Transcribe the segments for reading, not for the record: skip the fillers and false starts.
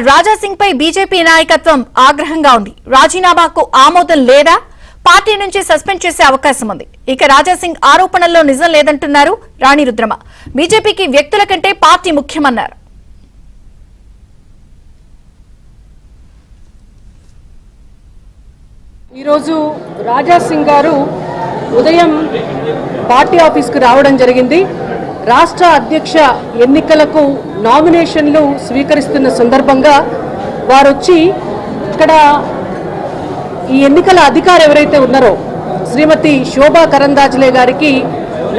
రాజా సింగ్ పై BJP నాయకత్వం ఆగ్రహంగా ఉంది. రాజీనామాకు ఆమోదం లేదా, పార్టీ నుంచి సస్పెండ్ చేసే అవకాశం ఉంది. ఇక రాజా సింగ్ ఆరోపణల్లో నిజం లేదంటున్నారు రాణి రుద్రమ. బీజేపీకి వ్యక్తుల కంటే పార్టీ ముఖ్యమన్నారు. ఈరోజు రాజా సింగ్ గారు ఉదయం పార్టీ ఆఫీస్కు రావడం జరిగింది. రాష్ట్ర అధ్యక్ష ఎన్నికలకు నామినేషన్లు స్వీకరిస్తున్న సందర్భంగా వారు వచ్చి ఇక్కడ ఈ ఎన్నికల అధికారి ఎవరైతే ఉన్నారో శ్రీమతి శోభా కరందాజ్లే గారికి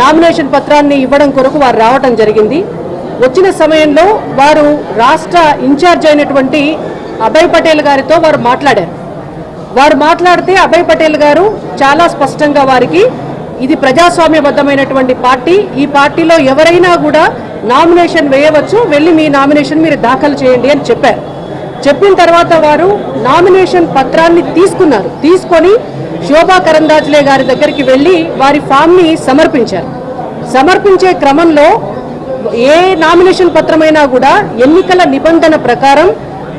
నామినేషన్ పత్రాన్ని ఇవ్వడం కొరకు వారు రావడం జరిగింది. వచ్చిన సమయంలో వారు రాష్ట్ర ఇన్ఛార్జ్ అయినటువంటి అభయ్ పటేల్ గారితో వారు మాట్లాడారు. వారు మాట్లాడితే అభయ్ పటేల్ గారు చాలా స్పష్టంగా వారికి ఇది ప్రజాస్వామ్యబద్ధమైనటువంటి పార్టీ, ఈ పార్టీలో ఎవరైనా కూడా నామినేషన్ వేయవచ్చు, వెళ్ళి మీ నామినేషన్ మీరు దాఖలు చేయండి అని చెప్పారు. చెప్పిన తర్వాత వారు నామినేషన్ పత్రాన్ని తీసుకున్నారు. తీసుకొని శోభా కరందాజ్లే గారి దగ్గరికి వెళ్ళి వారి ఫామ్ని సమర్పించారు. సమర్పించే క్రమంలో ఏ నామినేషన్ పత్రమైనా కూడా ఎన్నికల నిబంధన ప్రకారం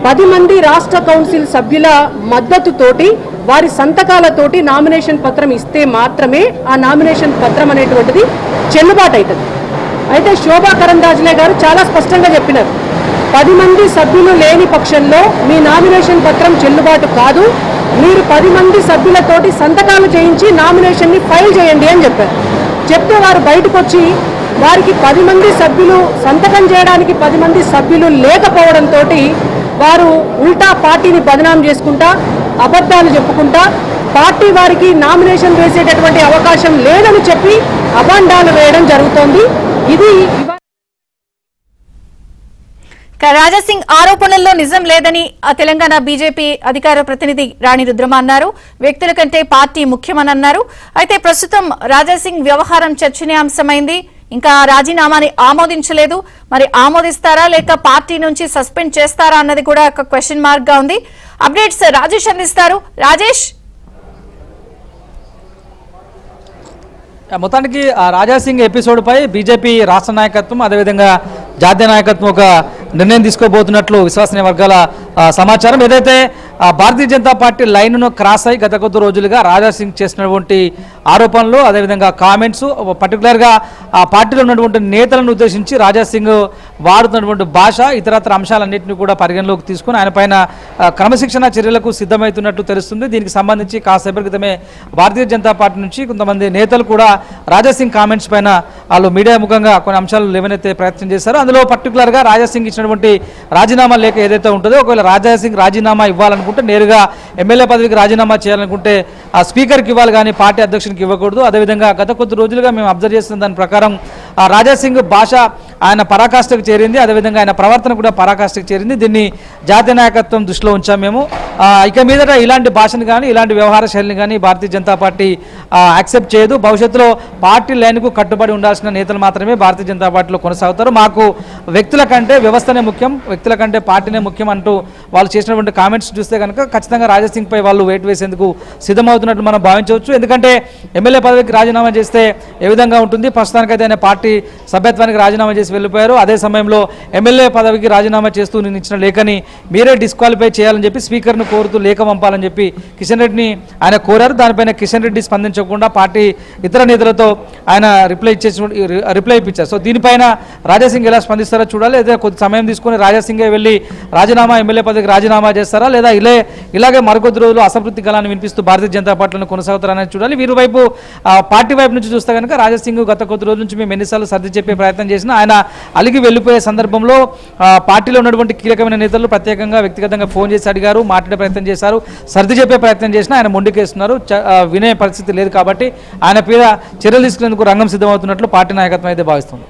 10 మంది రాష్ట్ర కౌన్సిల్ సభ్యుల మద్దతుతోటి వారి సంతకాలతోటి నామినేషన్ పత్రం ఇస్తే మాత్రమే ఆ నామినేషన్ పత్రం అనేటువంటిది చెల్లుబాటు అవుతుంది. అయితే శోభా కరందాజ్లే గారు చాలా స్పష్టంగా చెప్పినారు, 10 మంది సభ్యులు లేని పక్షంలో మీ నామినేషన్ పత్రం చెల్లుబాటు కాదు, మీరు 10 మంది సభ్యులతోటి సంతకాలు చేయించి నామినేషన్ని ఫైల్ చేయండి అని చెప్పారు. చెప్తే వారు బయటకు వచ్చి వారికి 10 మంది సభ్యులు సంతకం చేయడానికి 10 మంది సభ్యులు లేకపోవడంతో వారు ఉల్టా పార్టీని బదనాం చేసుకుంటా, అబద్ధాలు చెప్పుకుంటా, పార్టీ వారికి నామినేషన్ వేసేటటువంటి అవకాశం లేదని చెప్పి అభండాలు వేయడం జరుగుతోంది. ఇది రాజా సింగ్ ఆరోపణల్లో నిజం లేదని తెలంగాణ బీజేపీ అధికార ప్రతినిధి రాణి రుద్రమ అన్నారు. వ్యక్తుల కంటే పార్టీ ముఖ్యమని అన్నారు. అయితే ప్రస్తుతం రాజా సింగ్ వ్యవహారం చర్చనీయాంశమైంది. ఇంకా రాజీనామాని ఆమోదించలేదు. మరి ఆమోదిస్తారా లేక పార్టీ నుంచి సస్పెండ్ చేస్తారా అన్నది కూడా ఒక క్వశ్చన్ మార్క్ గా ఉంది. అప్డేట్స్ రాజేష్ అందిస్తారు. రాజేష్, మొత్తానికి రాజా సింగ్ ఎపిసోడ్ పై బీజేపీ రాష్ట్ర నాయకత్వం అదేవిధంగా జాతీయ నాయకత్వం ఒక నిర్ణయం తీసుకోబోతున్నట్లు విశ్వసనీయ వర్గాల సమాచారం. ఏదైతే భారతీయ జనతా పార్టీ లైన్ను క్రాస్ అయి గత కొద్ది రోజులుగా రాజా సింగ్ చేసినటువంటి ఆరోపణలు అదేవిధంగా కామెంట్స్, పర్టికులర్గా ఆ పార్టీలో ఉన్నటువంటి నేతలను ఉద్దేశించి రాజా సింగ్ వాడుతున్నటువంటి భాష, ఇతరత్ర అంశాలన్నింటినీ కూడా పరిగణలోకి తీసుకుని ఆయన పైన క్రమశిక్షణ చర్యలకు సిద్ధమవుతున్నట్లు తెలుస్తుంది. దీనికి సంబంధించి కాసేపటి క్రితమే భారతీయ జనతా పార్టీ నుంచి కొంతమంది నేతలు కూడా రాజా సింగ్ కామెంట్స్ పైన వాళ్ళు మీడియా ముఖంగా కొన్ని అంశాలు లేవనెత్తే ప్రయత్నం చేశారు. అందులో పర్టికులర్గా రాజా సింగ్ ఇచ్చినటువంటి రాజీనామా లేఖ ఏదైతే ఉంటుందో, ఒకవేళ రాజా సింగ్ రాజీనామా ఇవ్వాలనుకుంటే నేరుగా ఎమ్మెల్యే పదవికి రాజీనామా చేయాలనుకుంటే ఆ స్పీకర్కి ఇవ్వాలి కానీ పార్టీ అధ్యక్షునికి ఇవ్వకూడదు. అదేవిధంగా గత కొద్ది రోజులుగా మేము అబ్జర్వ్ చేస్తున్న దాని ప్రకారం రాజా సింగ్ భాష ఆయన పరాకాష్ఠకు చేరింది. అదేవిధంగా ఆయన ప్రవర్తన కూడా పరాకాష్ఠకు చేరింది. దీన్ని జాతీయ నాయకత్వం దృష్టిలో ఉంచాం మేము. ఇక మీదట ఇలాంటి భాషను కానీ ఇలాంటి వ్యవహార శైలిని కానీ భారతీయ జనతా పార్టీ యాక్సెప్ట్ చేయదు. భవిష్యత్తులో పార్టీ లైన్కు కట్టుబడి ఉండాల్సిన నేతలు మాత్రమే భారతీయ జనతా పార్టీలో కొనసాగుతారు. మాకు వ్యక్తుల కంటే వ్యవస్థనే ముఖ్యం, వ్యక్తుల కంటే పార్టీనే ముఖ్యం అంటూ వాళ్ళు చేసినటువంటి కామెంట్స్ చూస్తే కనుక ఖచ్చితంగా రాజా సింగ్ పై వాళ్ళు వెయిట్ వేసేందుకు సిద్ధమవుతున్నట్లు మనం భావించవచ్చు. ఎందుకంటే ఎమ్మెల్యే పదవికి రాజీనామా చేస్తే ఏ విధంగా ఉంటుంది, ప్రస్తుతానికైతే ఆయన పార్టీ సభ్యత్వానికి రాజీనామా చేసి వెళ్ళిపోయారు. అదే సమయంలో ఎమ్మెల్యే పదవికి రాజీనామా చేస్తూ నేను ఇచ్చిన లేఖని మీరే డిస్క్వాలిఫై చేయాలని చెప్పి స్పీకర్ను కోరుతూ లేఖ పంపాలని చెప్పి కిషన్ రెడ్డిని ఆయన కోరారు. దానిపైన కిషన్ రెడ్డి స్పందించకుండా పార్టీ ఇతర నేతలతో ఆయన రిప్లై ఇప్పించారు. సో దీనిపైన రాజా సింగ్ ఎలా స్పందిస్తారో చూడాలి. లేదా కొద్ది సమయం తీసుకుని రాజా సింగే వెళ్ళి ఎమ్మెల్యే పదవికి రాజీనామా చేస్తారా, లేదా ఇలాగే మరికొద్ది రోజులు అసంతృప్తి గలాన్ని వినిపిస్తూ భారతీయ జనతా పార్టీలను కొనసాగుతారనేది చూడాలి. వీరి వైపు పార్టీ వైపు నుంచి చూస్తే కనుక రాజా సింగ్ గత కొద్ది రోజుల నుంచి మేము ఎన్నిసార్లు సర్ది చెప్పే ప్రయత్నం చేసినా ఆయన అలిగి వెళ్ళిపోయే సందర్భంలో పార్టీలో ఉన్నటువంటి కీలకమైన నేతలు ప్రత్యేకంగా వ్యక్తిగతంగా ఫోన్ చేసి అడిగారు, మాట్లాడే ప్రయత్నం చేశారు, సర్ది చెప్పే ప్రయత్నం చేసినా ఆయన మొండికేస్తున్నారు. వినే పరిస్థితి లేదు. కాబట్టి ఆయన మీద చర్యలు తీసుకునేందుకు రంగం సిద్ధమవుతున్నట్లు పార్టీ నాయకత్వం అయితే భావిస్తుంది.